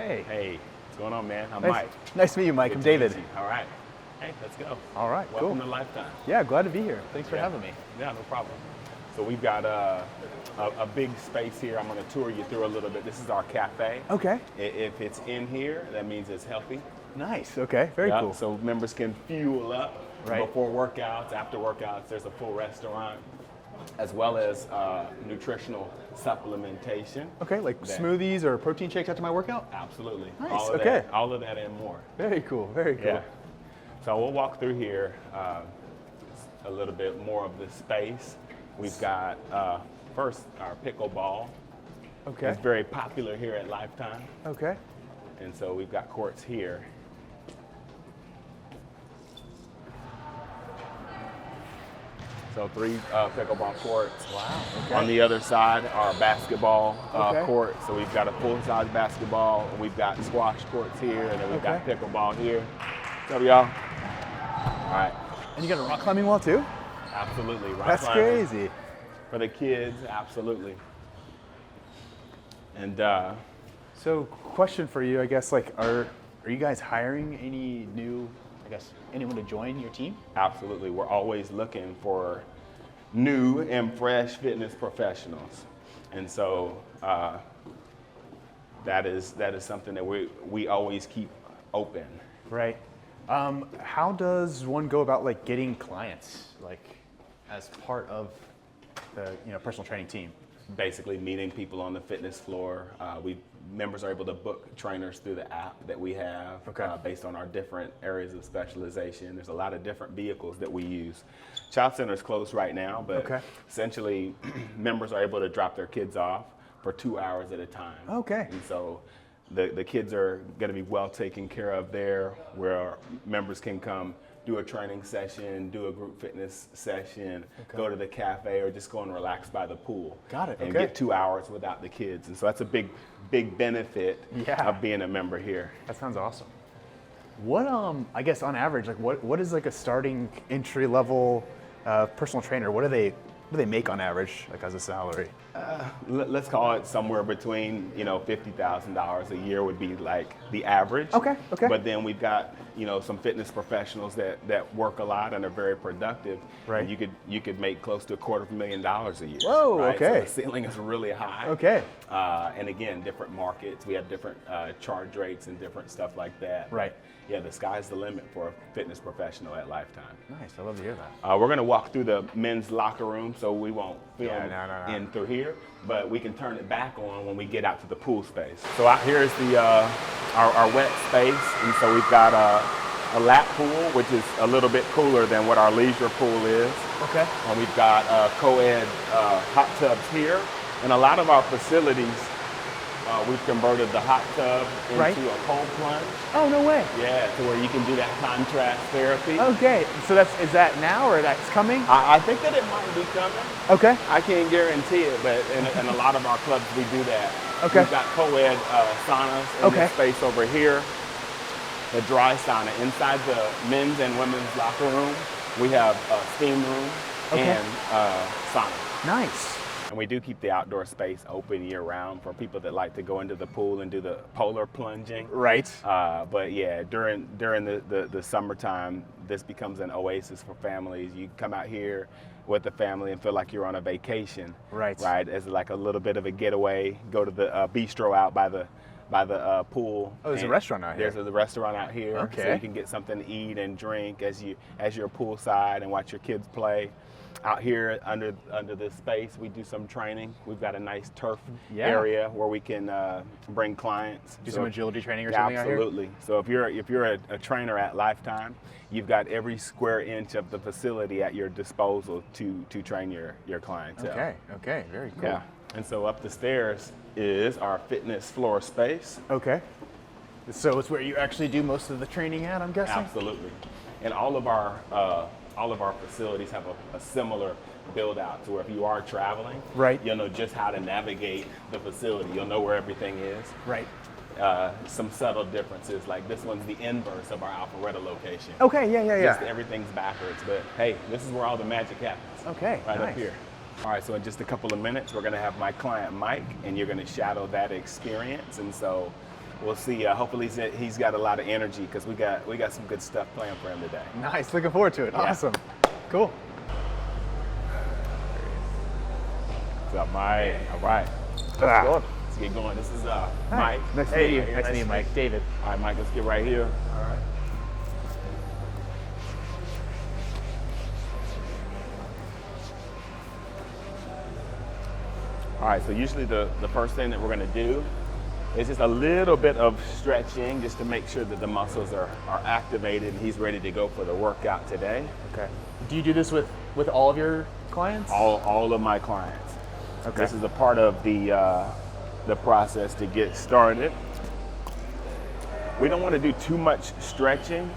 Hey. Hey, what's going on, man? I'm Nice, Mike. nice to meet you, Mike. Good I'm to meet David. you. All right. Hey, let's go. All right, Welcome cool. to Lifetime. Yeah, glad to be here. Thanks for Yeah. having me. Yeah, no problem. So we've got a big space here. I'm going to tour you through a little bit. This is our cafe. Okay. If it's in here, that means it's healthy. Nice. Okay. Very Yeah, cool. So members can fuel up Right. before workouts, after workouts. There's a full restaurant, as well as nutritional supplementation. Okay, like that- smoothies or protein shakes after my workout? Absolutely. Nice, All of okay. That, all of that and more. Very cool. Very cool. Yeah. So we'll walk through here a little bit more of the space. We've got first our pickleball. Okay. It's very popular here at Lifetime, Okay. and so we've got courts here. So 3 pickleball courts. Wow. Okay. On the other side are basketball Okay. courts. So we've got a full-size basketball. We've got squash courts here, and then we've got Okay. pickleball here. What's up, y'all? All right. And you got a rock climbing wall too? Absolutely. Rock That's climbing crazy. for the kids, absolutely. And So, question for you, I guess, like, are you guys hiring any new, I guess, anyone to join your team? absolutely, we're always looking for new and fresh fitness professionals. And so that is something that we always keep open. Right. How does one go about like getting clients, like, as part of the personal training team? Basically meeting people on the fitness floor. Members are able to book trainers through the app that we have Okay. based on our different areas of specialization. There's a lot of different vehicles that we use. Child Center is closed right now, but Okay. essentially members are able to drop their kids off for 2 hours at a time. Okay. And so the kids are going to be well taken care of there, where members can come do a training session, do a group fitness session, go to the cafe, or just go and relax by the pool. Got it, And okay. get 2 hours without the kids. And so that's a big benefit Yeah. of being a member here. That sounds awesome. What I guess on average, like, what is like a starting entry level personal trainer? What do they make on average, like, as a salary? Let's call it somewhere between, $50,000 a year would be like the average. Okay, okay. But then we've got, some fitness professionals that work a lot and are very productive. Right. And you could make close to $250,000 a year. Whoa, right? okay. So the ceiling is really high. Okay. And again, different markets. We have different charge rates and different stuff like that. Right. Yeah, the sky's the limit for a fitness professional at Lifetime. Nice. I love to hear that. We're going to walk through the men's locker room, so we won't film no. in through here, but we can turn it back on when we get out to the pool space. So out here is the our wet space, and so we've got a lap pool, which is a little bit cooler than what our leisure pool is. Okay. And we've got co-ed hot tubs here, and a lot of our facilities, we've converted the hot tub into Right. a cold plunge. Oh, no way. Yeah, to where you can do that contrast therapy. Okay. So is that now or that's coming? I think that it might be coming. Okay. I can't guarantee it, but in a lot of our clubs we do that. Okay. We've got co-ed saunas in Okay. this space over here. The dry sauna inside the men's and women's locker room. We have a steam room Okay. and sauna. Nice. And we do keep the outdoor space open year round for people that like to go into the pool and do the polar plunging. Right. But yeah, during the summertime, this becomes an oasis for families. You come out here with the family and feel like you're on a vacation. Right. Right. As like a little bit of a getaway. Go to the bistro out by the pool. Oh, there's a And restaurant out here. There's a restaurant out here. So Okay. you can get something to eat and drink as you're poolside and watch your kids play. Out here under this space, we do some training. We've got a nice turf Yeah. area where we can bring clients. Do So some agility training or yeah, something out here? absolutely. So if you're a trainer at Lifetime, you've got every square inch of the facility at your disposal to train your clientele. Okay. Okay. Very cool. Yeah. And so up the stairs is our fitness floor space. Okay. So it's where you actually do most of the training at, I'm guessing? Absolutely. And all of our facilities have a similar build out to where if you are traveling, Right. you'll know just how to navigate the facility. You'll know where everything is. Right. Some subtle differences, like this one's the inverse of our Alpharetta location. Okay. Yeah. Just everything's backwards, but hey, this is where all the magic happens. Okay. Right nice. up here. All right, so in just a couple of minutes, we're gonna have my client Mike, and you're gonna shadow that experience. And so we'll see. Hopefully he's got a lot of energy because we got some good stuff planned for him today. Nice. Looking forward to it. Yeah. Awesome. Cool. What's up, Mike? All right. Ah. Let's get going. This is Hi. Mike. Nice to meet you. Hey, Nice to meet you, Mike. David. All right, Mike, let's get right here. All right. All right, so usually the first thing that we're gonna do is just a little bit of stretching just to make sure that the muscles are activated and he's ready to go for the workout today. Okay. Do you do this with all of your clients? All of my clients. Okay. This is a part of the process to get started. We don't want to do too much stretching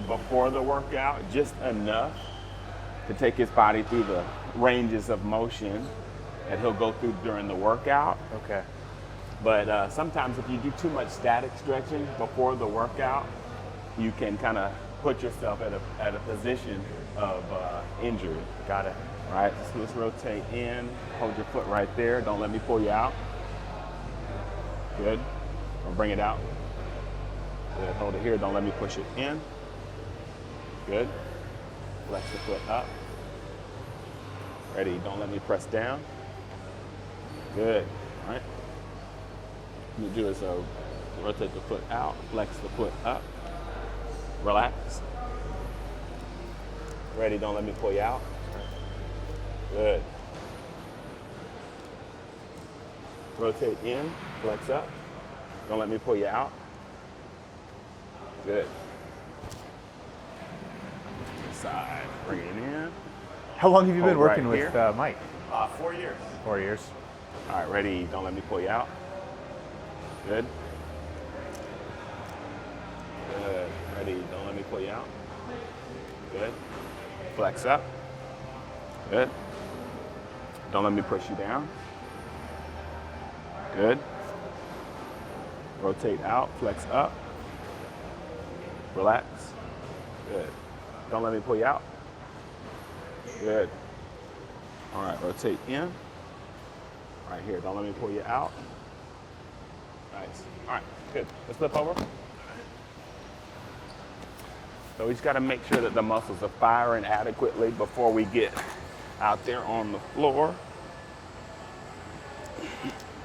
before the workout, just enough to take his body through the ranges of motion that he'll go through during the workout. Okay. But sometimes if you do too much static stretching before the workout, you can kind of put yourself at a position of injury. Got it. All right, so let's rotate in, hold your foot right there. Don't let me pull you out. Good. Or bring it out. Good. Hold it here. Don't let me push it in. Good. Flex the foot up. Ready. Don't let me press down. Good. All right. What you do is rotate the foot out, flex the foot up, relax. Ready. Don't let me pull you out. Good. Rotate in, flex up. Don't let me pull you out. Good. Side, bring it in. How long have you been Hold right working with here. Mike? 4 years. 4 years. All right, ready? Don't let me pull you out. Good. Good. Ready? Don't let me pull you out. Good. Flex up. Good. Don't let me push you down. Good. Rotate out, flex up. Relax. Good. Don't let me pull you out. Good. All right, rotate in. Right here, don't let me pull you out. Nice. All right, good. Let's flip over. So we just got to make sure that the muscles are firing adequately before we get out there on the floor.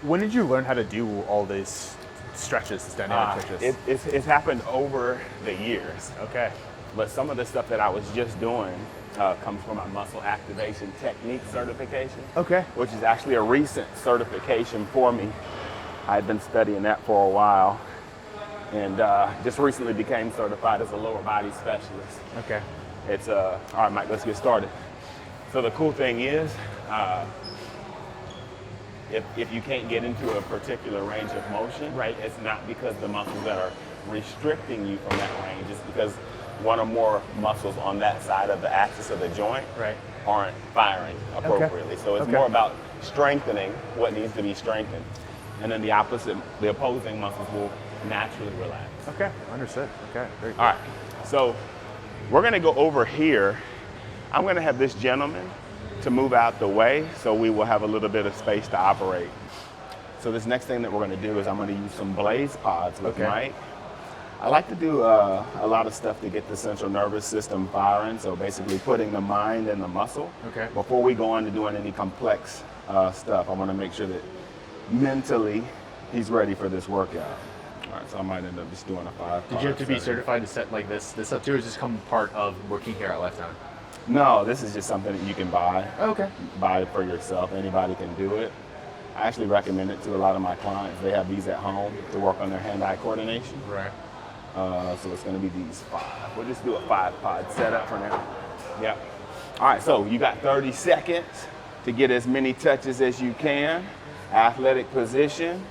When did you learn how to do all these stretches, these dynamic stretches? It's happened over the years. Okay. But some of the stuff that I was just doing comes from my muscle activation technique certification. Okay. Which is actually a recent certification for me. I had been studying that for a while and just recently became certified as a lower body specialist. Okay. It's all right, Mike, let's get started. So the cool thing is, if you can't get into a particular range of motion, Right. it's not because the muscles that are restricting you from that range, it's because one or more muscles on that side of the axis of the joint Right. aren't firing appropriately. So it's Okay. more about strengthening what needs to be strengthened. And then the opposing muscles will naturally relax. Okay. Understood. Okay. Very good. All right, so we're gonna go over here. I'm gonna have this gentleman to move out the way so we will have a little bit of space to operate. So this next thing that we're gonna do is I'm gonna use some Blaze Pods with Okay. Mike. I like to do a lot of stuff to get the central nervous system firing, so basically putting the mind in the muscle. Okay. Before we go on to doing any complex stuff, I wanna make sure that mentally he's ready for this workout. All right, so I might end up just doing a 5. Did you have to be set. certified to set like this up too, or does this come part of working here at Lifetime? No, this is just something that you can buy. Okay. Buy it for yourself. Anybody can do it. I actually recommend it to a lot of my clients. They have these at home to work on their hand-eye coordination. Right. So it's going to be these 5. We'll just do a 5-pod setup for now. Yep. All right, so you got 30 seconds to get as many touches as you can. Athletic position.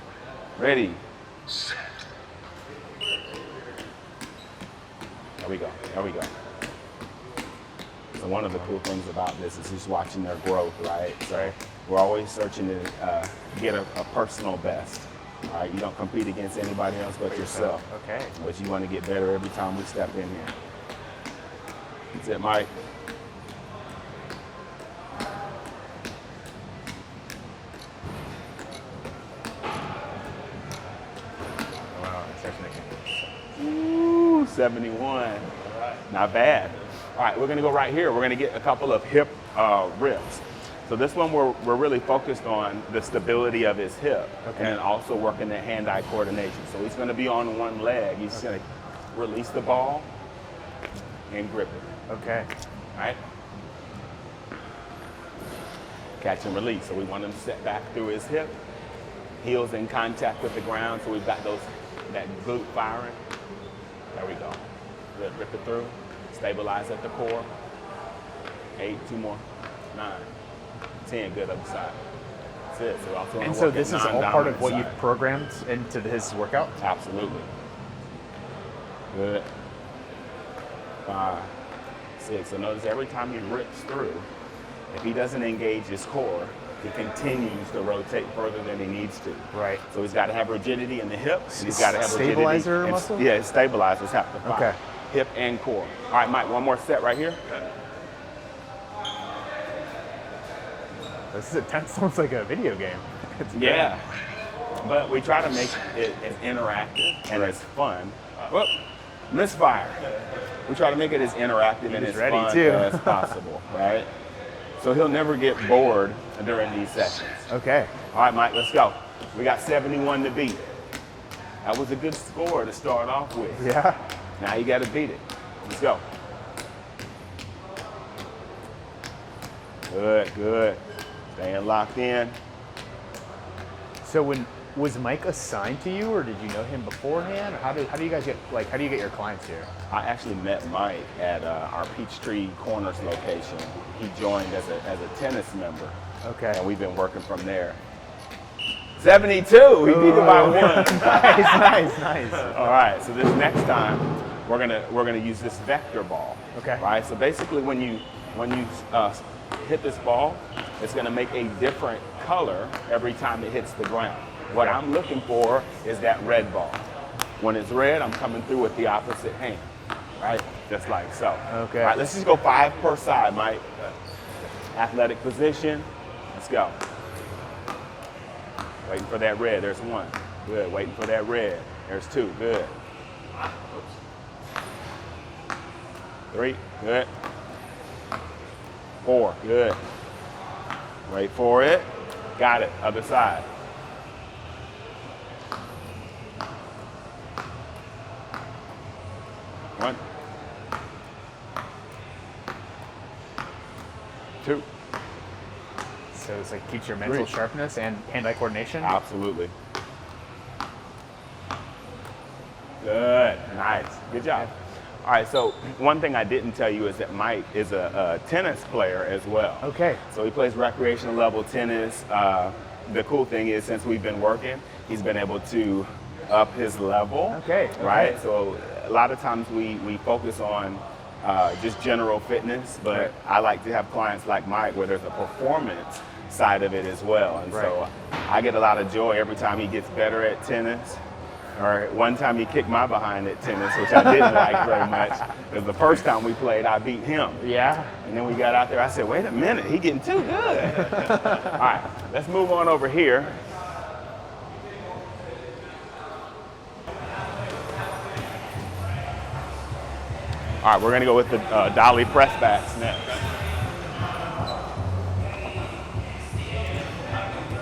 Ready. Set. There we go. There we go. So one of the cool things about this is just watching their growth, right? So we're always searching to get a personal best. All right, you don't compete against anybody else but yourself. Okay. But you want to get better every time we step in here. That's it, Mike. Ooh, 71. Not bad. All right, we're gonna go right here. We're gonna get a couple of hip rips. So this one we're really focused on the stability of his hip, Okay. and then also working the hand-eye coordination. So he's gonna be on one leg. He's gonna release the ball and grip it. Okay. All right? Catch and release. So we want him set back through his hip, heels in contact with the ground. So we've got that glute firing. There we go. Good. Rip it through. Stabilize at the core. 8, 2 more. 9, 10. Good other side. That's it. So we also wanna And so work this at is all part of non-dominant what side. you've programmed into his workout? Absolutely. Good. 5, 6. So notice every time he rips through, if he doesn't engage his core, he continues to rotate further than he needs to. Right. So he's got to have rigidity in the hips. And he's got to have Stabilizer rigidity. muscle? Yeah, his stabilizers have to fire. Okay. Hip and core. All right, Mike, one more set right here. This is intense, almost like a video game. It's great. Yeah. But we try to make it as interactive and as fun. Whoop, misfire. We try to make it as interactive and was as ready, fun too. as possible, right? So he'll never get bored during these sessions. Okay. All right, Mike, let's go. We got 71 to beat. That was a good score to start off with. Yeah. Now you got to beat it. Let's go. Good, good. Staying locked in. So was Mike assigned to you, or did you know him beforehand? Or how do you guys get your clients here? I actually met Mike at our Peachtree Corners location. He joined as a tennis member. Okay. And we've been working from there. 72, we beat it by 1. nice. All right, so this next time we're gonna use this vector ball. Okay. Right. So basically, when you hit this ball, it's gonna make a different color every time it hits the ground. What I'm looking for is that red ball. When it's red, I'm coming through with the opposite hand. Right. Just like so. Okay. All right. Let's just go 5 per side, Mike. Athletic position. Let's go. Waiting for that red. There's 1. Good. Waiting for that red. There's 2. Good. 3. Good. 4. Good. Wait for it. Got it. Other side. 1. 2. So it's like keeps your mental 3. sharpness and hand-eye coordination. Absolutely. Good. Nice. Good job. All right, so one thing I didn't tell you is that Mike is a tennis player as well. Okay. So he plays recreational level tennis. The cool thing is, since we've been working, he's been able to up his level. Okay. Right? So a lot of times we focus on just general fitness, but Right. I like to have clients like Mike where there's a performance side of it as well. And so I get a lot of joy every time he gets better at tennis. Or one time he kicked my behind at tennis, which I didn't like very much, because the first time we played, I beat him. Yeah. And then we got out there, I said, wait a minute, he getting too good. All right, let's move on over here. All right, we're gonna go with the dolly press backs next.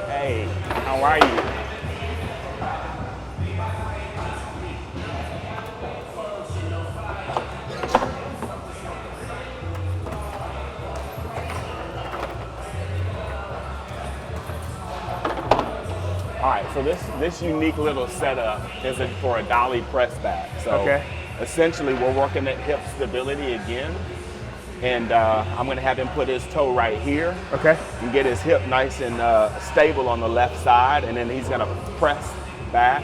Hey, how are you? All right, so this unique little setup is for a dolly press back. So Okay. essentially we're working at hip stability again. And I'm gonna have him put his toe right here Okay. and get his hip nice and stable on the left side. And then he's gonna press back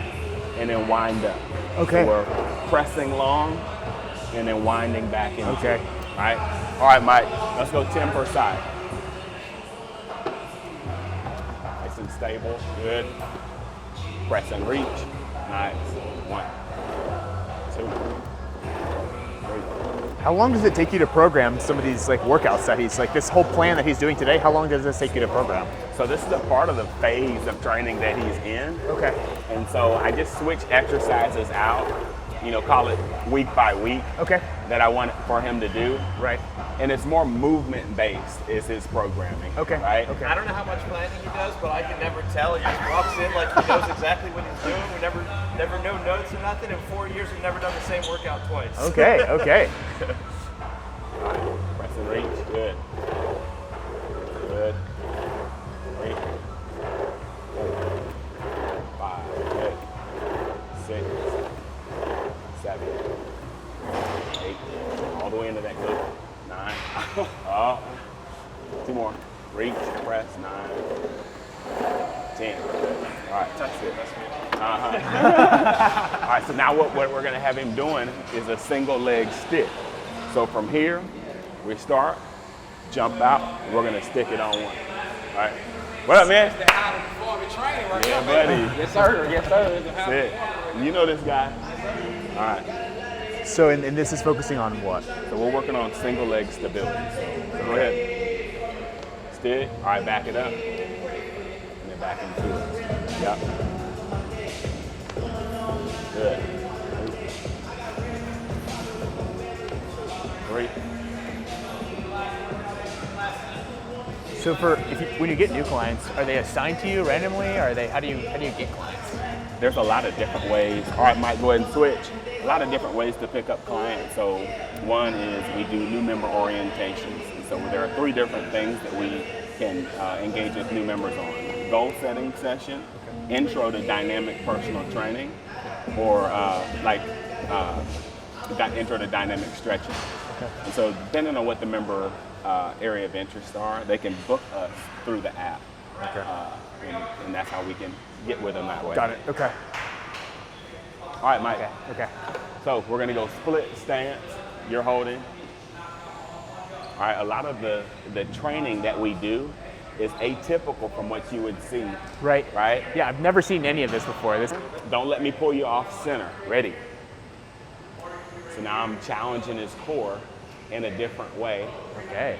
and then wind up. Okay. So we're pressing long and then winding back into Okay. it, right? All right, Mike, let's go 10 per side. Nice and stable, good. Press and reach, nice. 1, 2, 3. How long does it take you to program some of these like workouts that he's like this whole plan that he's doing today? How long does this take you to program? So this is a part of the phase of training that he's in. Okay. And so I just switch exercises out call it week by week. Okay. That I want for him to do. Right. And it's more movement based is his programming. Okay. Right. Okay. I don't know how much planning he does, but I can never tell. He just walks in like he knows exactly what he's doing. We never no notes or nothing. In 4 years, we've never done the same workout twice. Okay. Okay. Press and reach. Good. Good. 3, 4, 5. Good. 6, 7, 8. All the way into that glute. 9. Oh. 2 more. Reach. Press. 9. 10. Good. All right. That's it. That's good. All right. So now what we're going to have him doing is a single leg stick. So from here, we start, jump out, and we're gonna stick it on one. All right. What up, man? Yeah, buddy. Yes, sir. Yes, sir. That's it. You know this guy. All right. So, and this is focusing on what? So we're working on single leg stability. So go ahead. Stick. All right, back it up. And then back into it. Yep. Good. 3. So when you get new clients, are they assigned to you randomly? Or are they how do you get clients? There's a lot of different ways. All right, Mike, go ahead and switch. A lot of different ways to pick up clients. So one is we do new member orientations. And so there are 3 different things that we can engage with new members on. Goal setting session, intro to dynamic personal training, or intro to dynamic stretching. Okay. And so depending on what the member area of interest are, they can book us through the app. Okay. And that's how we can get with them that way. Got it. Okay. All right, Mike. Okay. So we're gonna go split stance. You're holding. All right, a lot of the training that we do is atypical from what you would see. Right. Right? Yeah, I've never seen any of this before. Don't let me pull you off center. Ready? So now I'm challenging his core in a different way. Okay.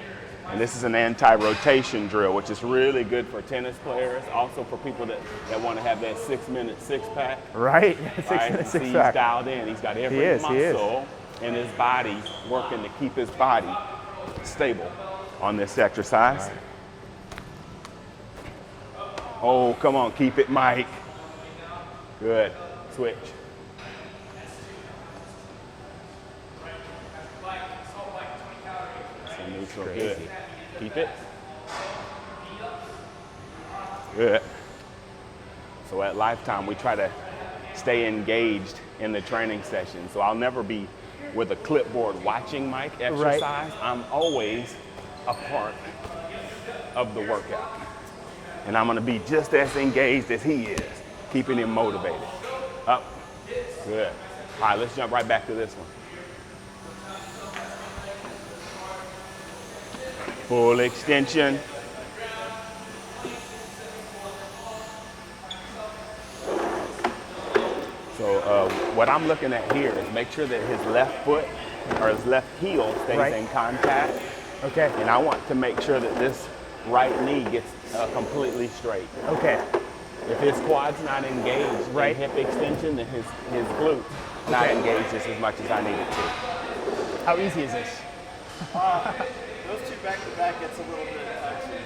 And this is an anti-rotation drill, which is really good for tennis players, also for people that want to have that 6-minute six-pack. Right. Right? Six See, he's pack. dialed in. He's got every He is. muscle in his body working to keep his body stable on this exercise. Right. Oh, come on, keep it, Mike. Good. Switch. So neutral. Good. Keep it. Good. So at Lifetime, we try to stay engaged in the training session. So I'll never be with a clipboard watching Mike exercise. Right. I'm always a part of the workout. And I'm gonna be just as engaged as he is, keeping him motivated. Up. Good. All right, let's jump right back to this one. Full extension. So what I'm looking at here is make sure that his left foot or his left heel stays Right. in contact. Okay. And I want to make sure that this right knee gets completely straight. Okay. If his quad's not engaged Right. in hip extension, then his glute not Okay. engaged just as much as I need it to. How easy is this? Those 2 back to back gets a little bit touchy.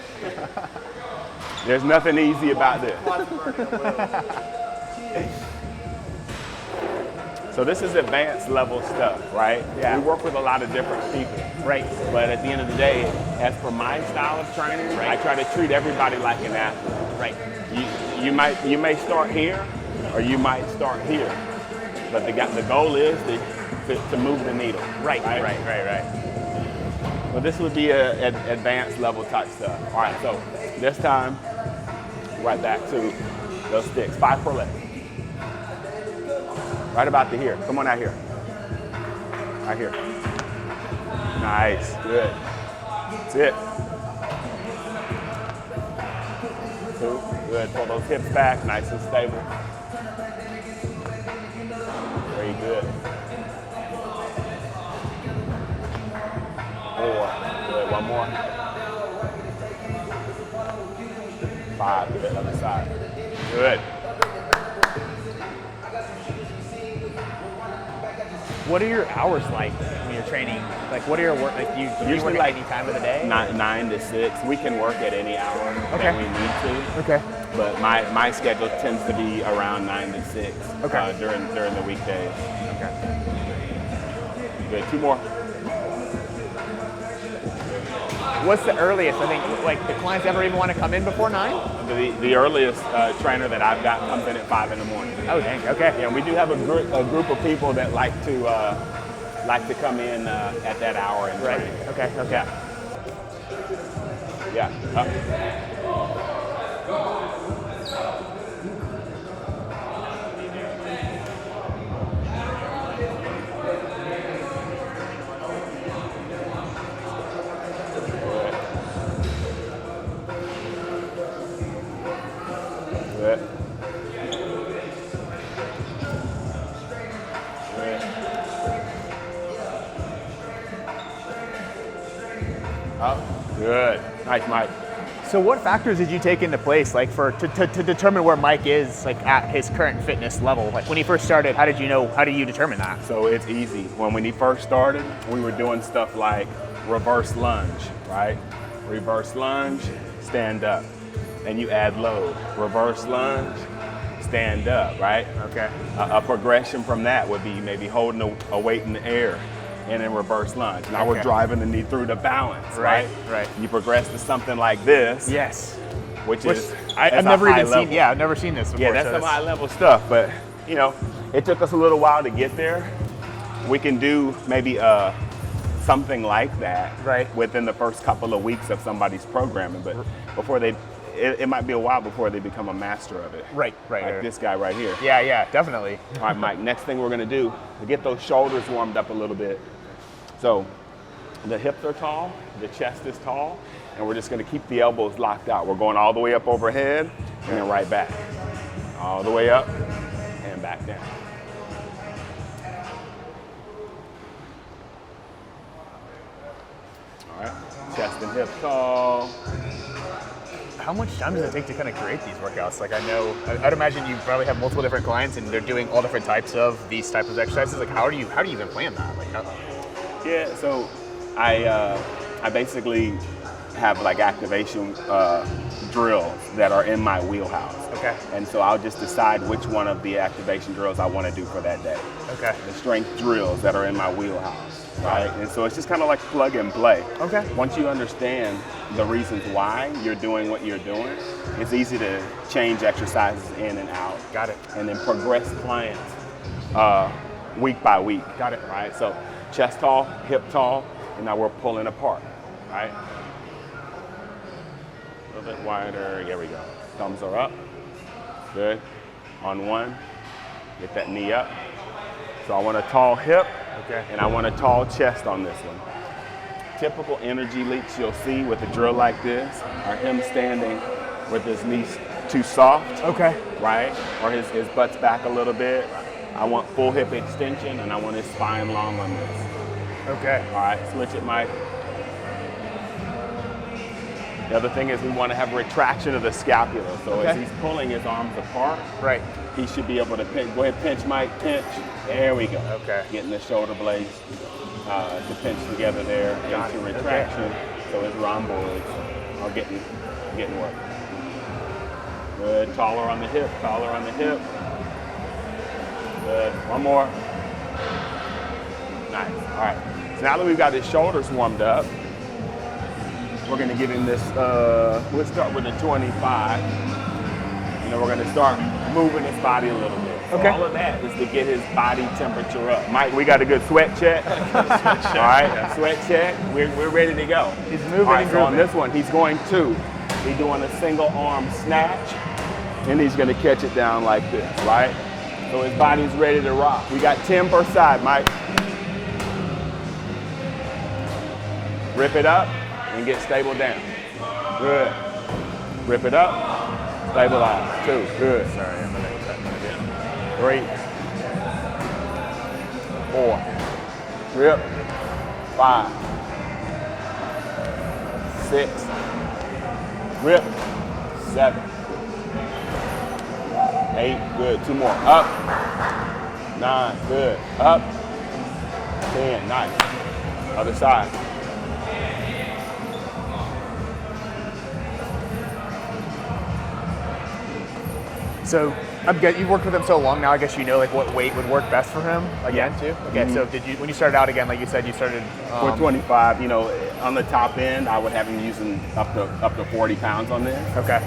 There's nothing easy about this. Quads are burning a little. So this is advanced level stuff, right? Yeah. We work with a lot of different people. Right. But at the end of the day, as for my style of training, I try to treat everybody like an athlete. Right. You may start here, or you might start here, but the goal is to move the needle. Right. Right. Well, this would be a advanced level type stuff. All right. So this time, right back to those sticks. 5 per leg. Right about to here. Come on out here. Right here. Nice. Good. That's it. 2. Good. Pull those hips back. Nice and stable. Very good. 4. Good. One more. 5. Good. Other side. Good. What are your hours like when you're training? Like, what are your work? Like, do you Usually work like at any time of the day? 9 to 6. We can work at any hour that we need to. Okay. But my schedule tends to be around 9 to 6 Okay. during the weekdays. Okay. Good. 2 more. What's the earliest? I think like the clients ever even want to come in before 9? The earliest trainer that I've got comes in at 5 in the morning. Oh dang. Okay. Yeah, we do have a group of people that like to come in at that hour and Right. train. Okay. Okay. Yeah. Up. Good. Good. Up. Good. Nice, Mike. So what factors did you take into place, like to determine where Mike is, like at his current fitness level? Like when he first started, how did you determine that? So it's easy. When he first started, we were doing stuff like reverse lunge, right? Reverse lunge, stand up. And you add load. Reverse lunge, stand up, right? Okay. A progression from that would be maybe holding a weight in the air and then reverse lunge. Now we're Okay. driving the knee through the balance, right? Right. You progress to something like this, Yes. which Which is I've that's a never high even level. seen. Yeah, I've never seen this before. Yeah, that's so some it's- high level stuff, but you know, it took us a little while to get there. We can do maybe something like that Right. within the first couple of weeks of somebody's programming, but before it might be a while before they become a master of it. Right. Like this guy right here. Yeah. Yeah. Definitely. All right, Mike, next thing we're gonna do, to get those shoulders warmed up a little bit. So the hips are tall, the chest is tall, and we're just gonna keep the elbows locked out. We're going all the way up overhead and then right back. All the way up and back down. All right, chest and hips tall. How much time does it take to kind of create these workouts? Like I'd imagine you probably have multiple different clients and they're doing all different types of these types of exercises. Like how do you even plan that? Like how? Yeah, so I basically have like activation drills that are in my wheelhouse. Okay. And so I'll just decide which one of the activation drills I want to do for that day. Okay. The strength drills that are in my wheelhouse, right? And so it's just kind of like plug and play. Okay. Once you understand the reasons why you're doing what you're doing, it's easy to change exercises in and out. Got it. And then progress clients week by week. Got it. Right? So chest tall, hip tall, and now we're pulling apart, right? A little bit wider, here we go. Thumbs are up, good. On one, get that knee up. So I want a tall hip, Okay. and I want a tall chest on this one. Typical energy leaks you'll see with a drill like this are him standing with his knees too soft, Okay. right? Or his butt's back a little bit. I want full hip extension and I want his spine long on this. Okay. All right, switch it, Mike. The other thing is we want to have retraction of the scapula. So as Okay. he's pulling his arms apart, Right. he should be able to pinch. Go ahead, pinch, Mike, pinch. There we go. Okay. Getting the shoulder blades to pinch together there Got into it. retraction. So his rhomboids are getting work. Good. Taller on the hip. Taller on the hip. Good. One more. Nice. All right. So now that we've got his shoulders warmed up, we're going to give him this. We'll start with a 25. And then we're going to start moving his body a little bit. So Okay. all of that is to get his body temperature up. Mike, we got a good sweat check. All right, sweat check. We're ready to go. He's moving All right, and so on grooving. this one, he's going to be doing a single arm snatch, and he's going to catch it down like this, right? So his body's ready to rock. We got 10 per side, Mike. Rip it up and get stable down. Good. Rip it up, stabilize. 2, good. Sorry, I'm gonna cut that again. 3, 4, rip, 5, 6, rip, 7, 8, good. 2 more. Up, 9, good. Up, Nice. Other side. So you've worked with him so long now. I guess you know like what weight would work best for him again too. Okay, so did you when you started out again, like you said, you started 425. You know, on the top end, I would have him using up to 40 pounds on this. Okay.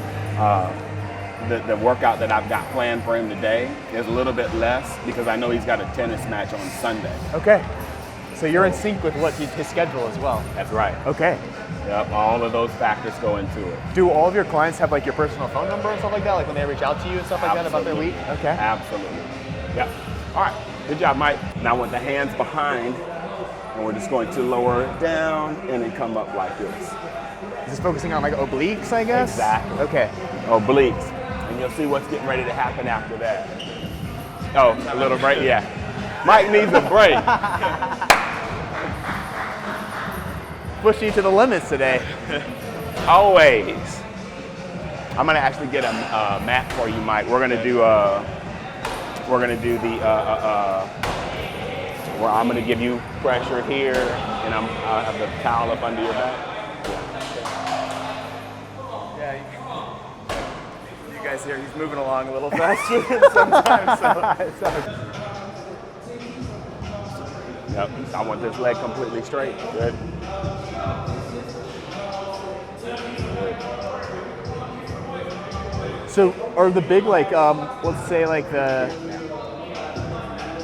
The workout that I've got planned for him today is a little bit less because I know he's got a tennis match on Sunday. Okay. So you're in sync with what his schedule as well. That's right. Okay. Yep. All of those factors go into it. Do all of your clients have like your personal phone number and stuff like that? Like when they reach out to you and stuff like that about their week? Okay. Absolutely. Yep. All right. Good job, Mike. Now with the hands behind, and we're just going to lower it down and then come up like this. Is this focusing on like obliques, I guess? Exactly. Okay. Obliques. And you'll see what's getting ready to happen after that. Oh, a little break? Yeah. Mike needs a break. Push you to the limits today. Always. I'm gonna actually get a mat for you, Mike. We're gonna do where I'm gonna give you pressure here, and I'll have the towel up under your back. Yeah. You guys hear he's moving along a little faster sometimes. So. Yep. I want this leg completely straight. Good. So are the big like let's say like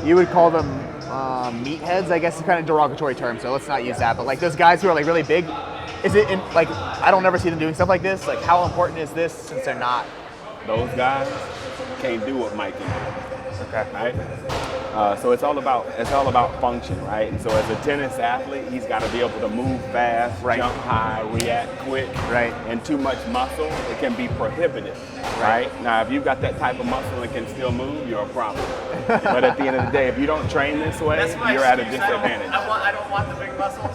you would call them meatheads, I guess, is kind of derogatory term, so let's not use that, but like those guys who are like really big, is it in, like I don't ever see them doing stuff like this, like how important is this since they're not? Those guys can't do what Mike can do. Okay. Right? So it's all about function, right? And so as a tennis athlete, he's got to be able to move fast, right, jump high, react quick, right? And too much muscle, it can be prohibitive, right? Now, if you've got that type of muscle and can still move, you're a problem. But at the end of the day, if you don't train this way, you're at a disadvantage. I don't want the big muscles.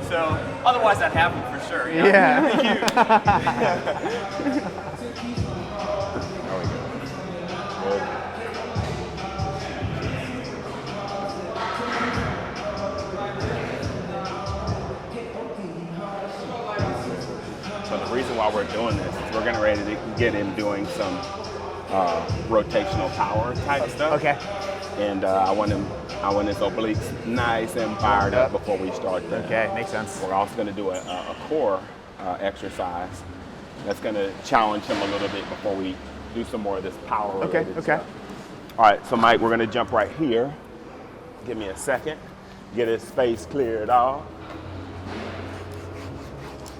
So otherwise, I'd have them for sure. You know? Yeah. There we go. Good. So the reason why we're doing this is we're getting ready to get him doing some rotational power type stuff. Okay. And I want his obliques nice and fired up before we start that. Okay, makes sense. We're also going to do a core exercise that's going to challenge him a little bit before we do some more of this power related stuff. All right, so Mike, we're going to jump right here. Give me a second. Get his space cleared off.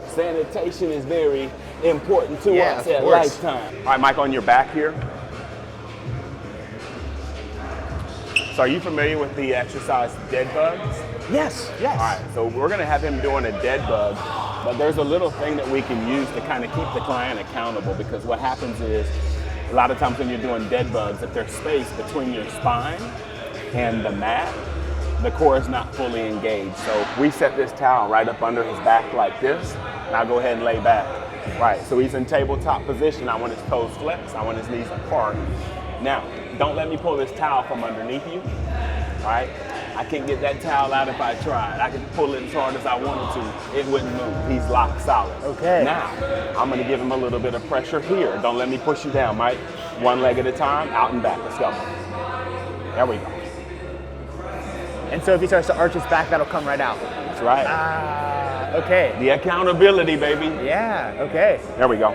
Sanitation is very important to us at Lifetime. All right, Mike, on your back here. So are you familiar with the exercise dead bugs? Yes. All right, so we're gonna have him doing a dead bug, but there's a little thing that we can use to kind of keep the client accountable, because what happens is a lot of times when you're doing dead bugs, if there's space between your spine and the mat, the core is not fully engaged. So we set this towel right up under his back like this, and I'll go ahead and lay back. Right, so he's in tabletop position. I want his toes flexed, I want his knees apart. Now, don't let me pull this towel from underneath you, all right? I can't get that towel out if I tried. I could pull it as hard as I wanted to, it wouldn't move. He's locked solid. Okay. Now, I'm gonna give him a little bit of pressure here. Don't let me push you down, Mike. One leg at a time, out and back, let's go. There we go. And so if he starts to arch his back, that'll come right out. That's right. Okay. The accountability, baby. Yeah, okay. There we go.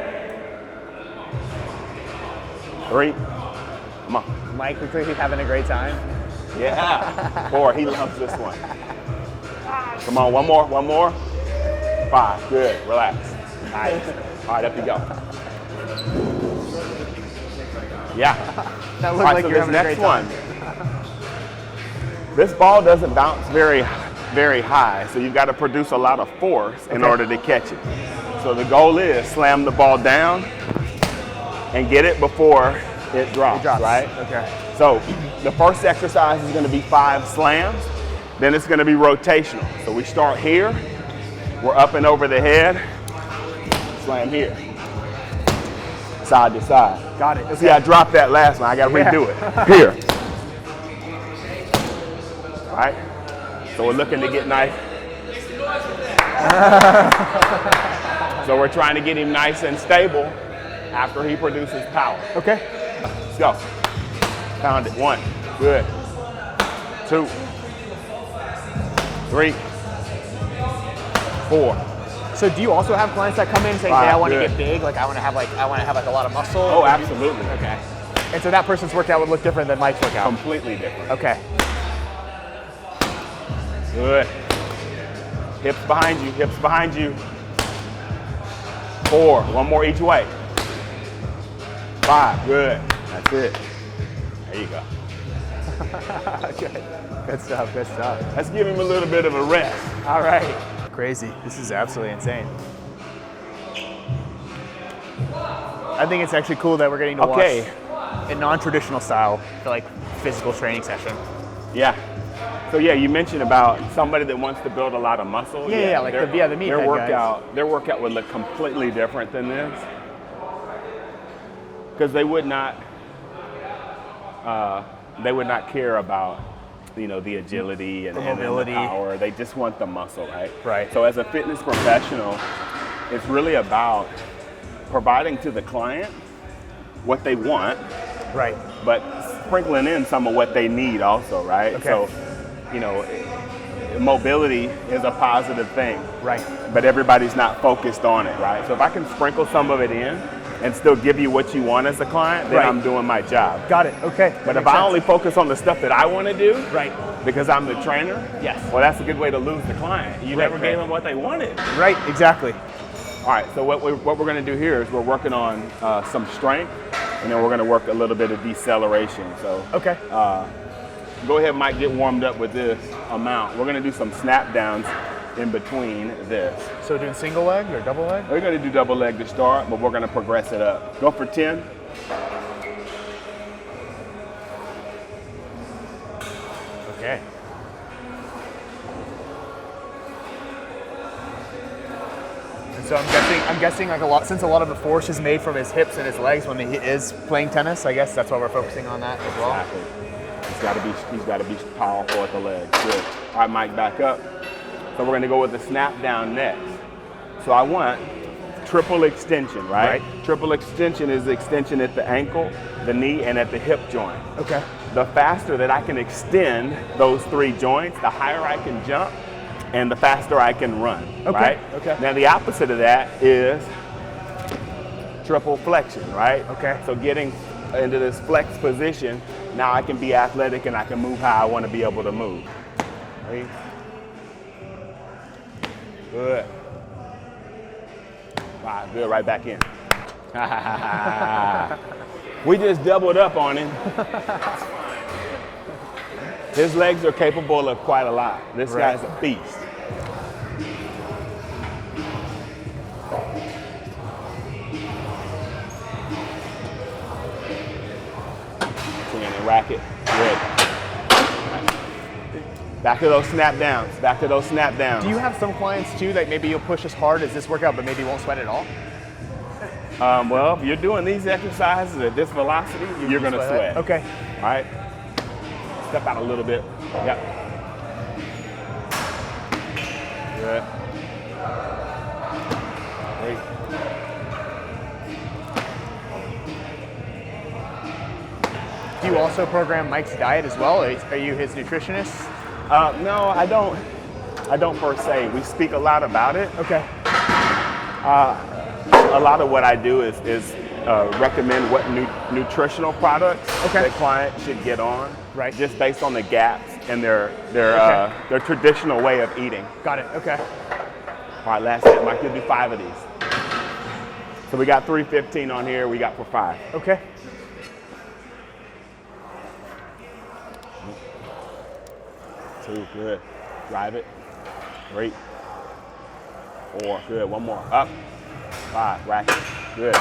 3. Come on. Mike, we're clearly having a great time. Yeah. 4. He loves this one. Come on, one more. 5. Good. Relax. Nice. All right, up you go. Yeah. That All looks right, like so you're this having a next great time. one. This ball doesn't bounce very high, so you've got to produce a lot of force in order to catch it. So the goal is slam the ball down and get it before it drops, right? Okay. So the first exercise is going to be 5 slams. Then it's going to be rotational. So we start here. We're up and over the head. Slam here. Side to side. Got it. Okay. See, I dropped that last one. I got to redo it. Here. All right. So we're looking to get nice. So we're trying to get him nice and stable after he produces power. Okay. Let's go. Pound it. 1. Good. 2. 3. 4. So do you also have clients that come in saying, 5. hey, I want to Good. get big, like I want to have a lot of muscle? Oh, absolutely. Okay. And so that person's workout would look different than Mike's workout? Completely different. Okay. Good. Hips behind you, hips behind you. 4, 1 more each way. 5, good. That's it. There you go. Okay. Good stuff, good stuff. Let's give him a little bit of a rest. All right. Crazy. This is absolutely insane. I think it's actually cool that we're getting to watch a non-traditional style for like physical training session. Yeah. So yeah, you mentioned about somebody that wants to build a lot of muscle. Yeah, like the meathead guys. Their workout would look completely different than this, because they would not care about, you know, the agility and mobility. And the power. They just want the muscle, right? Right. So as a fitness professional, it's really about providing to the client what they want, Right. but sprinkling in some of what they need also, right? Okay. So, you know, mobility is a positive thing, Right. but everybody's not focused on it, right? So if I can sprinkle some of it in and still give you what you want as a client, then Right. I'm doing my job. Got it. Okay. But if I only focus on the stuff that I want to do, Right. because I'm the trainer, Yes. well, that's a good way to lose the client. You Right, never gave right. them what they wanted. Right. Exactly. All right, so what we're going to do here is we're working on some strength, and then we're going to work a little bit of deceleration. So Okay. go ahead, Mike, get warmed up with this amount. We're going to do some snap downs in between this. So doing single leg or double leg? We're going to do double leg to start, but we're going to progress it up. Go for 10. Okay. And so I'm guessing like since a lot of the force is made from his hips and his legs when he is playing tennis, I guess that's why we're focusing on that as well. Exactly. He's got to be powerful at the legs. Good. All right, Mike, back up. So we're going to go with the snap down next. So I want triple extension, right? Triple extension is the extension at the ankle, the knee, and at the hip joint. Okay. The faster that I can extend those 3 joints, the higher I can jump, and the faster I can run, right? Okay. Now the opposite of that is triple flexion, right? Okay. So getting into this flex position, now I can be athletic and I can move how I want to be able to move. Right? Good. 5, good, right back in. We just doubled up on him. His legs are capable of quite a lot. This guy's a beast. Swing and rack it. Good. Back to those snap downs. Back to those snap downs. Do you have some clients too that maybe you'll push as hard as this workout, but maybe won't sweat at all? Well, if you're doing these exercises at this velocity, you're going to sweat. Okay. All right. Step out a little bit. Yep. Good. Great. Do you also program Mike's diet as well? Are you his nutritionist? No, I don't. I don't per se. We speak a lot about it. Okay. A lot of what I do is recommend what nutritional products that clients should get on. Right. Just based on the gaps in their traditional way of eating. Got it. Okay. All right, last set, Mike. You'll do 5 of these. So we got 315 on here. We got for 5. Okay. Two, good. Drive it. 3. 4, good. 1 more. Up. 5, rack it. Good.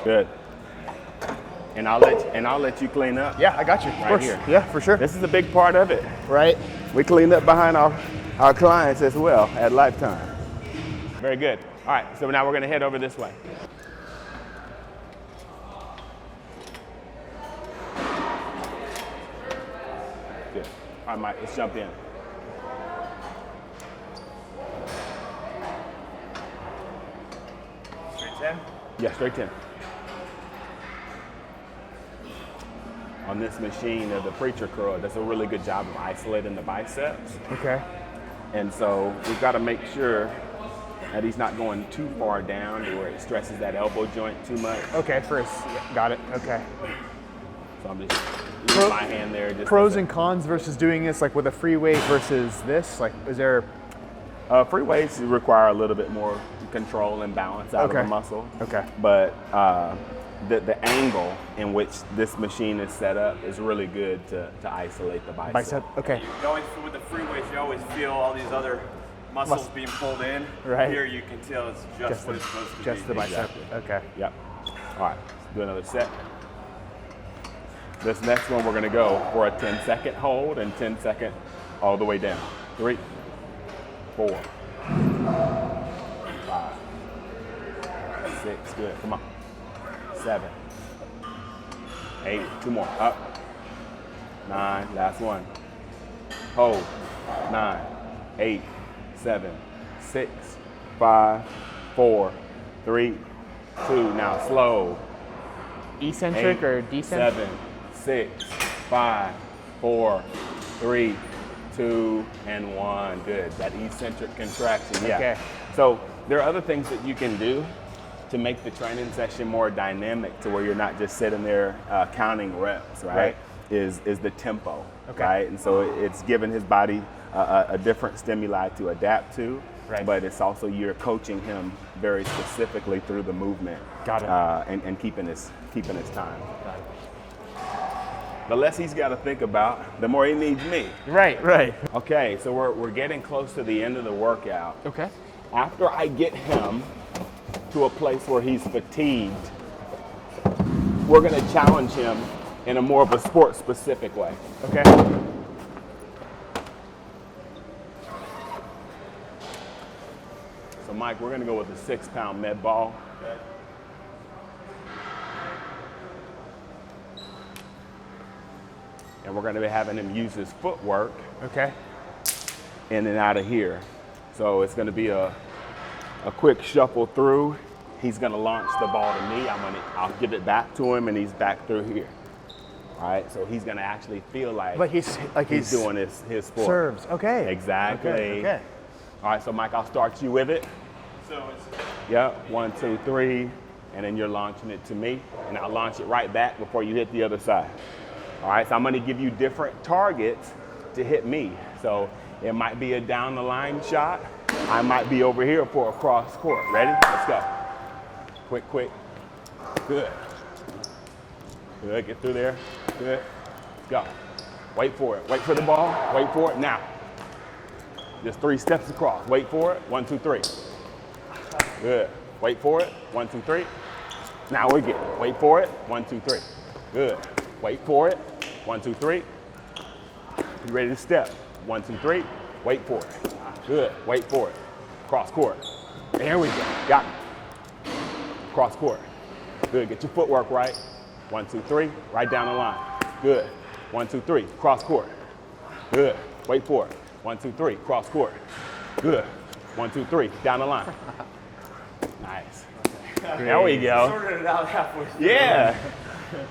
Good. And I'll let you clean up. Yeah, I got you. Of course. Here. Yeah, for sure. This is a big part of it. Right. We clean up behind our clients as well at Lifetime. Very good. All right, so now we're gonna head over this way. All right, Mike, let's jump in. Straight 10? Yeah, straight 10. On this machine, the preacher curl does a really good job of isolating the biceps. Okay. And so we've got to make sure that he's not going too far down to where it stresses that elbow joint too much. Okay, first. Yeah, got it. Okay. So I'm just using my hand there. Just Pros and cons versus doing this like with a free weight versus this? Like, is there? free weights require a little bit more control and balance out of the muscle. Okay. But the angle in which this machine is set up is really good to isolate the bicep. Bicep. Okay. You always, with the free weights, you always feel all these other muscles being pulled in. Right. Here you can tell it's just what it's supposed to be. Just the bicep. Exactly. Okay. Yep. All right, let's do another set. This next one we're gonna go for a 10-second hold and 10-second all the way down. 3, 4, 5, 6, good, come on. 7, 8, 2 more, up. 9, last one. Hold, 9, 8, 7, 6, 5, 4, 3, 2. Now slow. Eccentric 8, or decentric? 7, 6, 5, 4, 3, 2, and 1. Good. That eccentric contraction. Yeah. Okay. So there are other things that you can do to make the training session more dynamic, to where you're not just sitting there counting reps. Right. Is the tempo. Okay. Right. And so it's giving his body a different stimuli to adapt to. Right. But it's also you're coaching him very specifically through the movement. Got it. And keeping his time. The less he's got to think about, the more he needs me. Right. Right. Okay, so we're getting close to the end of the workout. Okay. After I get him to a place where he's fatigued, we're going to challenge him in a more of a sport-specific way. Okay. So Mike, we're going to go with a 6-pound med ball. And we're going to be having him use his footwork Okay. in and out of here. So it's going to be a quick shuffle through. He's going to launch the ball to me. I'll give it back to him, and he's back through here. All right, so he's going to actually feel like he's doing his sport. serves. Okay. Exactly. Okay. All right, so Mike, I'll start you with it. So it's Yep, 1, 2, 3, and then you're launching it to me, and I'll launch it right back before you hit the other side. All right, so I'm gonna give you different targets to hit me. So it might be a down the line shot. I might be over here for a cross court. Ready? Let's go. Quick. Good. Good, get through there. Good. Go. Wait for it. Wait for the ball. Wait for it now. Just 3 steps across. Wait for it. 1, 2, 3. Good. Wait for it. 1, 2, 3. Now we're getting it. Wait for it. 1, 2, 3. Good. Wait for it. 1, 2, 3. You ready to step? 1, 2, 3. Wait for it. Good. Wait for it. Cross court. There we go. Got it. Cross court. Good. Get your footwork right. 1, 2, 3. Right down the line. Good. 1, 2, 3. Cross court. Good. Wait for it. 1, 2, 3. Cross court. Good. 1, 2, 3. Down the line. Nice. There we go. sorted it out halfway through. Yeah.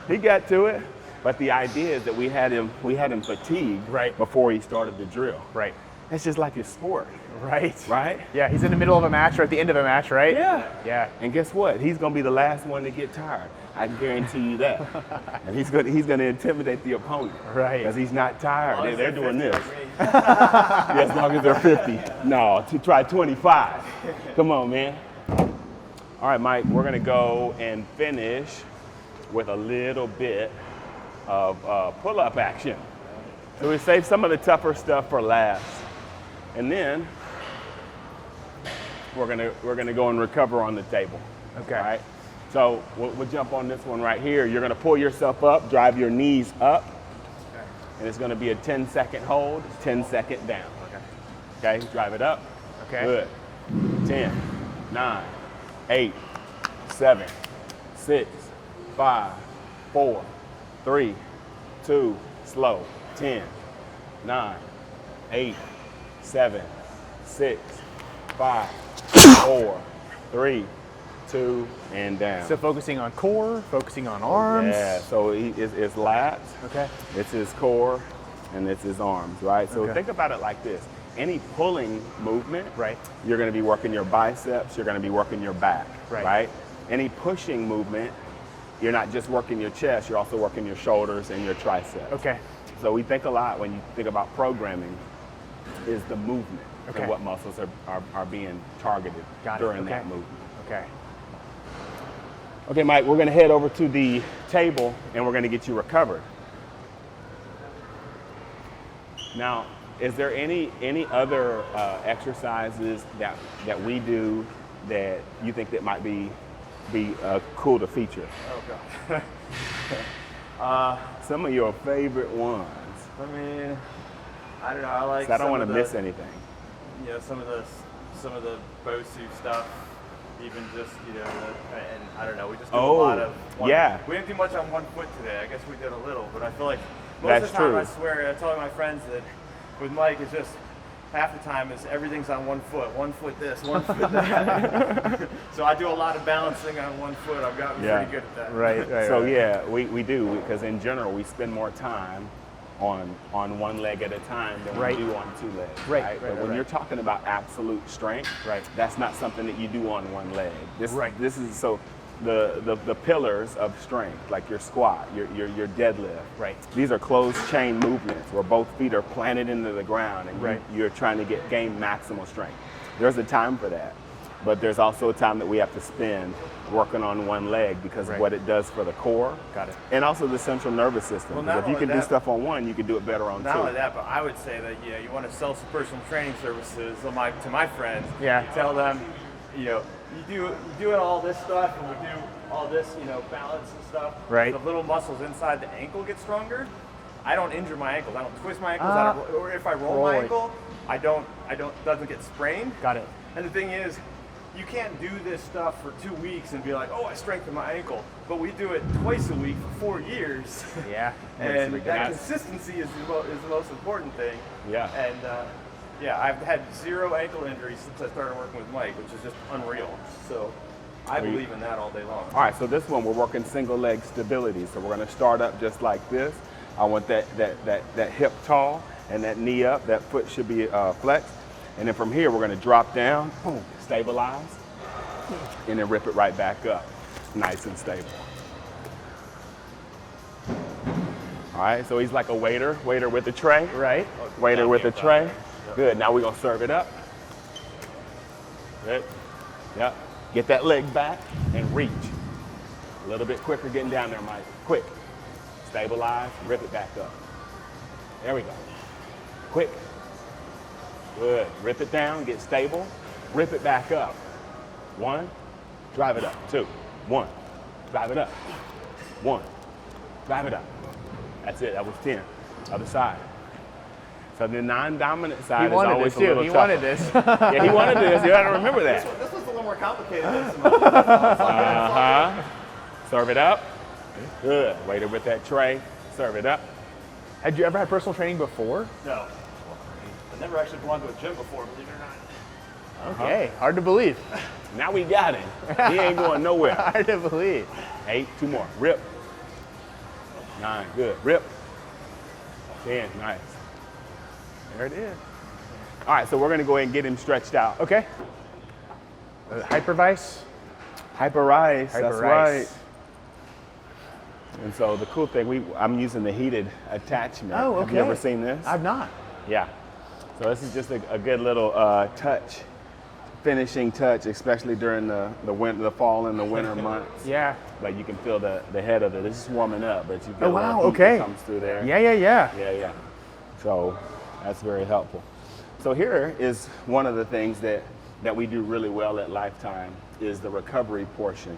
He got to it. But the idea is that we had him fatigued Right. before he started the drill. Right. That's just like his sport, Right. right? Yeah, he's in the middle of a match or at the end of a match, right? Yeah. Yeah. And guess what? He's gonna be the last one to get tired. I can guarantee you that. And he's gonna intimidate the opponent. Right. Because he's not tired. They're doing this. Like me. Yeah, as long as they're 50. No, to try 25. Come on, man. All right, Mike, we're gonna go and finish with a little bit of pull-up action. So we save some of the tougher stuff for last. And then we're gonna go and recover on the table. Okay. All right. So we'll jump on this one right here. You're gonna pull yourself up, drive your knees up, and it's gonna be a 10-second hold, 10-second down. Okay. Drive it up. Okay. Good. 10, 9, 8, 7, 6, 5, 4, 3, 2, slow. 10, 9, 8, 7, 6, 5, 4, 3, 2, and down. So focusing on core, focusing on arms. Yeah, so it's lats, Okay. it's his core, and it's his arms, right? So Okay. think about it like this. Any pulling movement, Right. you're gonna be working your biceps, you're gonna be working your back, Right. right? Any pushing movement, you're not just working your chest, you're also working your shoulders and your triceps. Okay. So we think a lot when you think about programming is the movement Okay. and what muscles are being targeted Got it. during Okay. that movement. Okay. Okay, Mike, we're gonna head over to the table and we're gonna get you recovered. Now, is there any other exercises that we do that you think that might be cool to feature? Oh god. Some of your favorite ones. I mean, I don't know. I like. 'Cause I don't some want of to the- miss anything. You know, some of the BOSU stuff. Even just and I don't know. We just do a Oh, lot of. yeah. We didn't do much on 1 foot today. I guess we did a little, but I feel like most That's of the time true. I swear I tell my friends that with Mike it's just. Half the time is everything's on 1 foot. 1 foot this, 1 foot that. So I do a lot of balancing on 1 foot. I've gotten Yeah. pretty good at that. Right. So yeah, we do, because in general we spend more time on one leg at a time than Right. we do on 2 legs. Right, But right, when right. you're talking about absolute strength, Right. that's not something that you do on 1 leg. Right. This is so the pillars of strength, like your squat, your deadlift. Right. These are closed chain movements where both feet are planted into the ground and Right. you're trying to gain maximal strength. There's a time for that, but there's also a time that we have to spend working on 1 leg because Right. of what it does for the core. Got it. And also the central nervous system. Well, Because not if you only can do that- stuff on 1, you can do it better on 2. Not only that, but I would say that you want to sell some personal training services to my friends. Yeah. You tell them, you do all this stuff, and we do all this, balance and stuff. Right. The little muscles inside the ankle get stronger. I don't injure my ankles. I don't twist my ankles. Or if I roll my rolling. ankle, doesn't get sprained. Got it. And the thing is, you can't do this stuff for 2 weeks and be like, oh, I strengthened my ankle. But we do it twice a week for 4 years. Yeah. And that That's- consistency is the most important thing. Yeah. And I've had 0 ankle injuries since I started working with Mike, which is just unreal. So I believe in that all day long. All right, so this one we're working single leg stability. So we're gonna start up just like this. I want that hip tall and that knee up. That foot should be flexed. And then from here we're gonna drop down, boom, stabilize, and then rip it right back up, nice and stable. All right, so he's like a waiter with a tray. Right. Waiter with a tray. Good. Now we're gonna serve it up. Good. Yep. Get that leg back and reach. A little bit quicker getting down there, Mike. Quick. Stabilize, rip it back up. There we go. Quick. Good. Rip it down, get stable, rip it back up. 1, drive it up. 2, 1, drive it up. 1, drive it up. That's it, that was 10. Other side. So the non-dominant side He is wanted always this a too. little He tougher. wanted this. Yeah, he wanted this. You gotta remember that. This was a little more complicated than this one. Serve it up. Good. Waiter with that tray. Serve it up. Had you ever had personal training before? No. I never actually belonged to a gym before, believe it or not. Okay. Hard to believe. Now we got him. He ain't going nowhere. Hard to believe. 8, 2 more. Rip. 9, good. Rip. 10, nice. There it is. All right, so we're gonna go ahead and get him stretched out. Okay. Hypervise. Hyperice, that's Hyperice. right. And so the cool thing, I'm using the heated attachment. Oh, okay. Have you ever seen this? I've not. Yeah. So this is just a good little touch, finishing touch, especially during the fall and the winter months. Yeah. Like you can feel the head of it. It's just warming up, but you get Oh, a little wow, heat okay. that comes through there. Yeah. Yeah. So that's very helpful. So here is one of the things that we do really well at Lifetime is the recovery portion.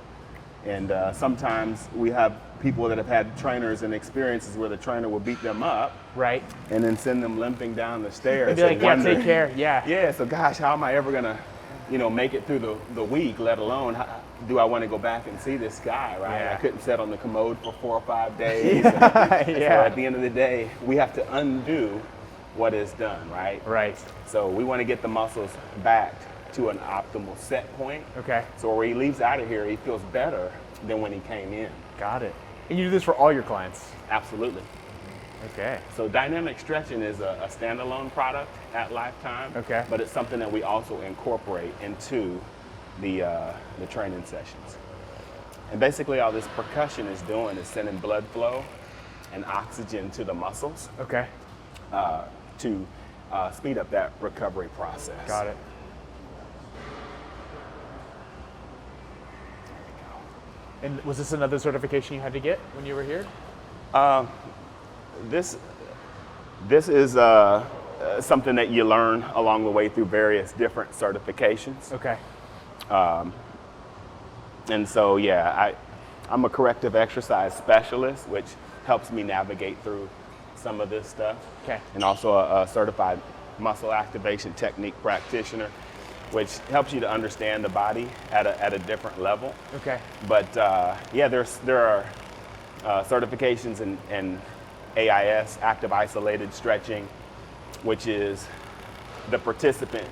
And sometimes we have people that have had trainers and experiences where the trainer will beat them up Right. and then send them limping down the stairs. They'd be like, and yeah, wonder- take care. Yeah. Yeah, so gosh, how am I ever gonna, make it through the week, let alone do I want to go back and see this guy, right? Yeah. I couldn't sit on the commode for 4 or 5 days. Yeah. So at the end of the day, we have to undo what is done, right? Right. So we want to get the muscles back to an optimal set point. Okay. So when he leaves out of here, he feels better than when he came in. Got it. And you do this for all your clients? Absolutely. Okay. So dynamic stretching is a standalone product at Lifetime. Okay. But it's something that we also incorporate into the training sessions. And basically all this percussion is doing is sending blood flow and oxygen to the muscles Okay. to speed up that recovery process. Got it. And was this another certification you had to get when you were here? This is something that you learn along the way through various different certifications. Okay. And so, yeah, I'm a corrective exercise specialist, which helps me navigate through some of this stuff. Okay. And also a certified muscle activation technique practitioner, which helps you to understand the body at a different level. Okay. But yeah, there are certifications in AIS, active isolated stretching, which is the participant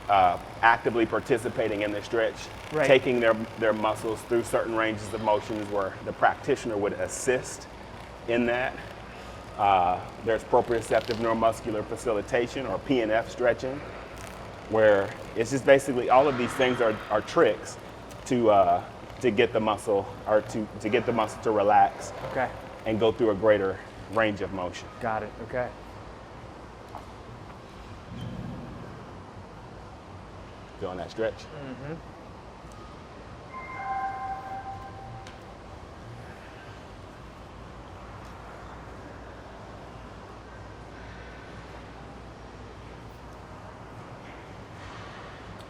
actively participating in the stretch, Right. taking their muscles through certain ranges of motions where the practitioner would assist in that. There's proprioceptive neuromuscular facilitation, or PNF stretching, where it's just basically all of these things are tricks to get the muscle, or to get the muscle to relax Okay. and go through a greater range of motion. Got it. Okay. Feeling that stretch?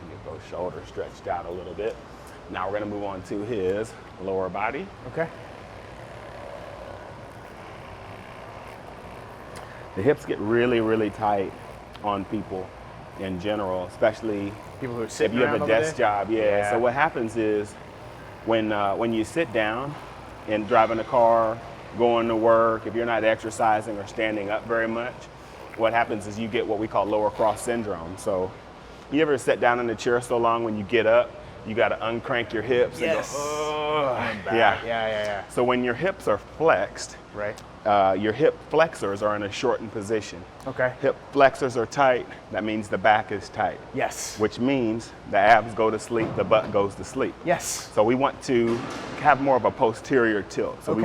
Get those shoulders stretched out a little bit. Now we're going to move on to his lower body. Okay. The hips get really, really tight on people in general, especially People who are if sitting you have around a all desk day? job. Yeah. So what happens is when you sit down and driving a car, going to work, if you're not exercising or standing up very much, what happens is you get what we call lower cross syndrome. So you ever sit down in the chair so long, when you get up, you got to uncrank your hips Yes. and go, Back. yeah. Yeah. So when your hips are flexed, Right. your hip flexors are in a shortened position. Okay. Hip flexors are tight, that means the back is tight, Yes. which means the abs go to sleep, the butt goes to sleep. Yes. So we want to have more of a posterior tilt. So Okay.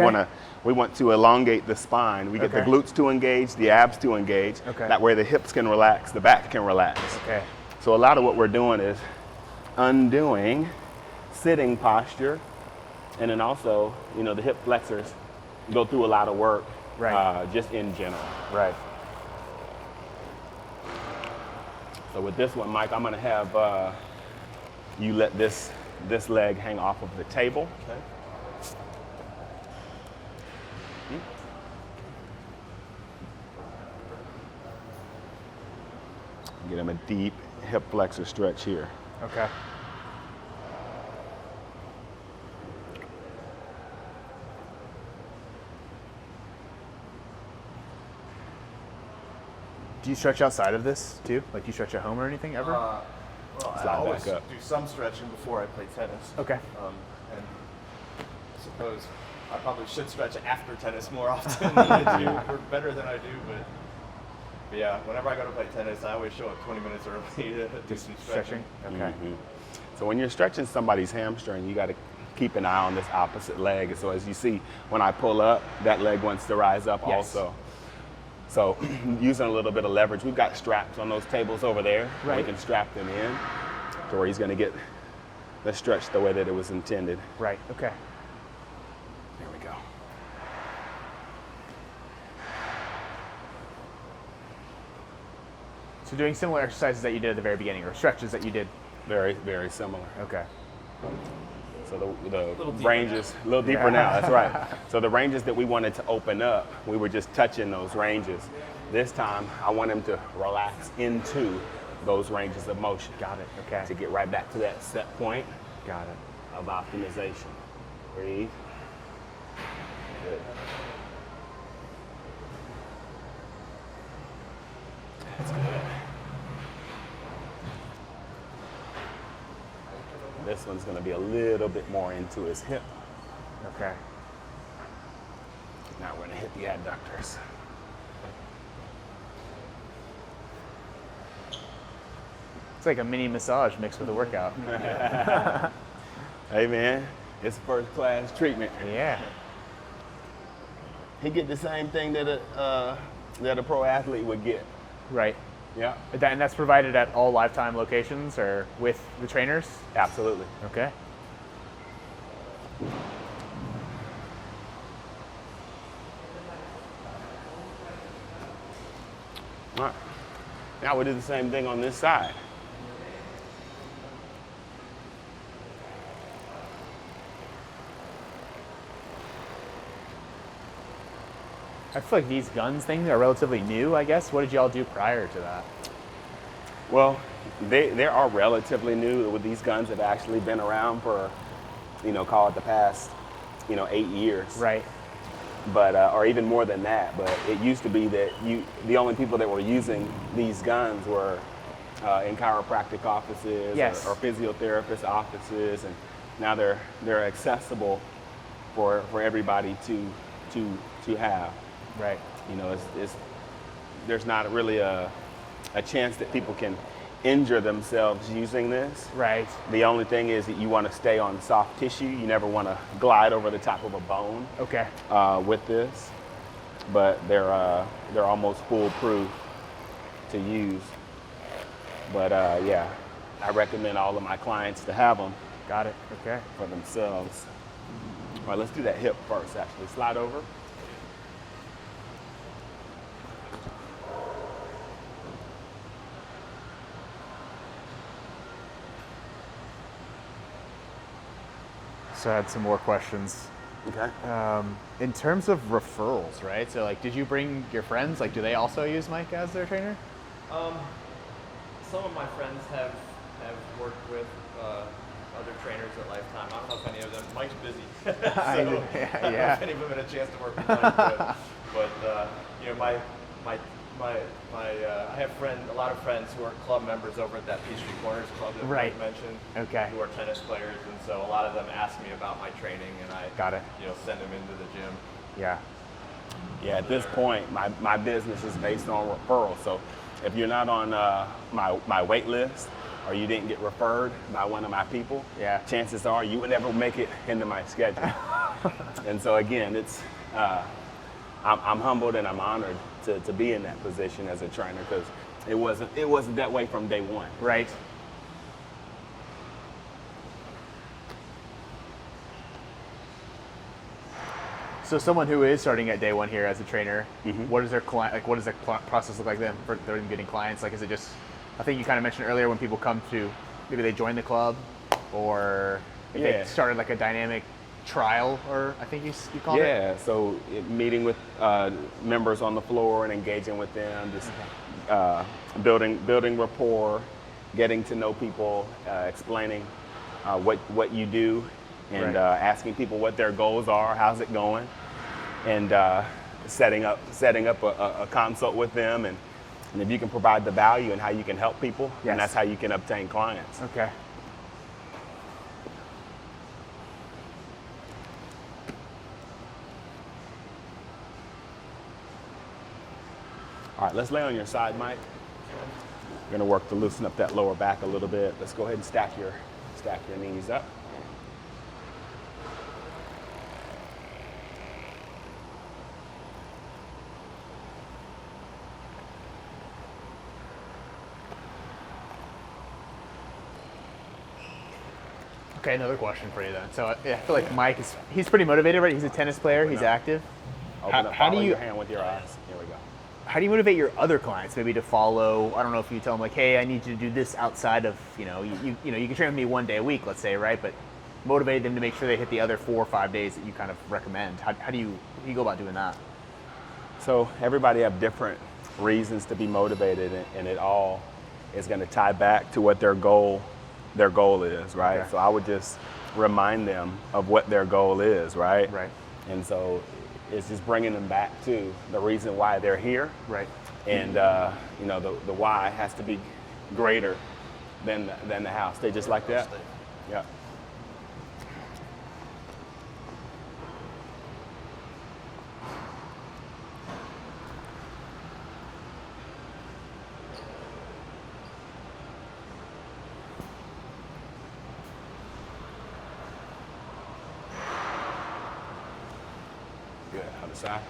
we want to elongate the spine. We get the Okay. glutes to engage, the abs to engage. Okay. That way the hips can relax, the back can relax. Okay. So a lot of what we're doing is undoing sitting posture, and then also, the hip flexors go through a lot of work, Right. just in general. Right. So with this one, Mike, I'm gonna have you let this leg hang off of the table. Okay. Get him a deep hip flexor stretch here. Okay. Do you stretch outside of this too? Like, do you stretch at home or anything ever? Well, I Slide always back up. do some stretching before I play tennis. Okay. And I suppose I probably should stretch after tennis more often than I do, or better than I do. But yeah, whenever I go to play tennis, I always show up 20 minutes early to do some stretching. Okay. So when you're stretching somebody's hamstring, you got to keep an eye on this opposite leg. So as you see, when I pull up, that leg wants to rise up Yes. also. So using a little bit of leverage, we've got straps on those tables over there. Right. We can strap them in to where he's going to get the stretch the way that it was intended. Right. Okay. There we go. So doing similar exercises that you did at the very beginning, or stretches that you did. Very, very similar. Okay. So the Little deeper ranges, a little deeper now, that's right. So the ranges that we wanted to open up, we were just touching those ranges. This time, I want him to relax into those ranges of motion. Got it. Okay. To get right back to that set point Got it. of optimization. Breathe. Good. this one's going to be a little bit more into his hip. Okay. Now we're going to hit the adductors. It's like a mini massage mixed with a workout. Hey man, it's first class treatment. Yeah. He get the same thing that a pro athlete would get. Right. Yeah, And that's provided at all Lifetime locations or with the trainers? absolutely. Okay. All right. Now we do the same thing on this side. I feel like these guns things are relatively new, I guess. What did y'all do prior to that? Well, they are relatively new. With these guns have actually been around for, call it the past, 8 years. Right. But or even more than that. But it used to be that the only people that were using these guns were in chiropractic offices Yes. or physiotherapist offices, and now they're accessible for everybody to have. Right. There's not really a chance that people can injure themselves using this. Right. The only thing is that you want to stay on soft tissue. You never want to glide over the top of a bone Okay. with this. But they're almost foolproof to use. But yeah, I recommend all of my clients to have them Got it. Okay. for themselves. All right, let's do that hip first. Actually, slide over. So I had some more questions. Okay. In terms of referrals, right? So like, did you bring your friends? Like, do they also use Mike as their trainer? Some of my friends have worked with other trainers at Lifetime. I don't know if any of them. Mike's busy, so I don't know if any of them had a chance to work with Mike. But I have a lot of friends who are club members over at that Peachtree Corners Club that Right. Mike mentioned. Okay. Who are tennis players, and so a lot of them ask me about my training, and I Got it. send them into the gym. Yeah. Yeah, at this point, my business is based on referrals. So if you're not on my wait list or you didn't get referred by one of my people, Yeah. chances are you would never make it into my schedule. And so again, it's I'm humbled and I'm honored to be in that position as a trainer, because it wasn't that way from day one. Right. So someone who is starting at day one here as a trainer, what does their process look like then for them getting clients? Like, is it just, I think you kind of mentioned earlier, when people come to, maybe they join the club, or if they Yeah. started like a dynamic trial, or I think you called it? Yeah, so meeting with members on the floor and engaging with them, just building rapport, getting to know people, explaining what you do, and Right. asking people what their goals are, how's it going, and setting up a consult with them, and if you can provide the value and how you can help people, Yes. and that's how you can obtain clients. Okay. All right, let's lay on your side, Mike. We're gonna work to loosen up that lower back a little bit. Let's go ahead and stack your knees up. Okay, another question for you then. So I feel like Mike he's pretty motivated, right? He's a tennis player, he's active. Open up, how do follow you- your hand with your eyes. Here we go. How do you motivate your other clients maybe to follow? I don't know if you tell them like, hey, I need you to do this outside of, you can train with me one day a week, let's say, right? But motivate them to make sure they hit the other 4 or 5 days that you kind of recommend. How do you go about doing that? So everybody have different reasons to be motivated, and it all is going to tie back to what their goal is, right? Okay. So I would just remind them of what their goal is, right? Right. And so it's just bringing them back to the reason why they're here. Right. And the why has to be greater than the how. Stay just like that. Yeah. Good. Other side.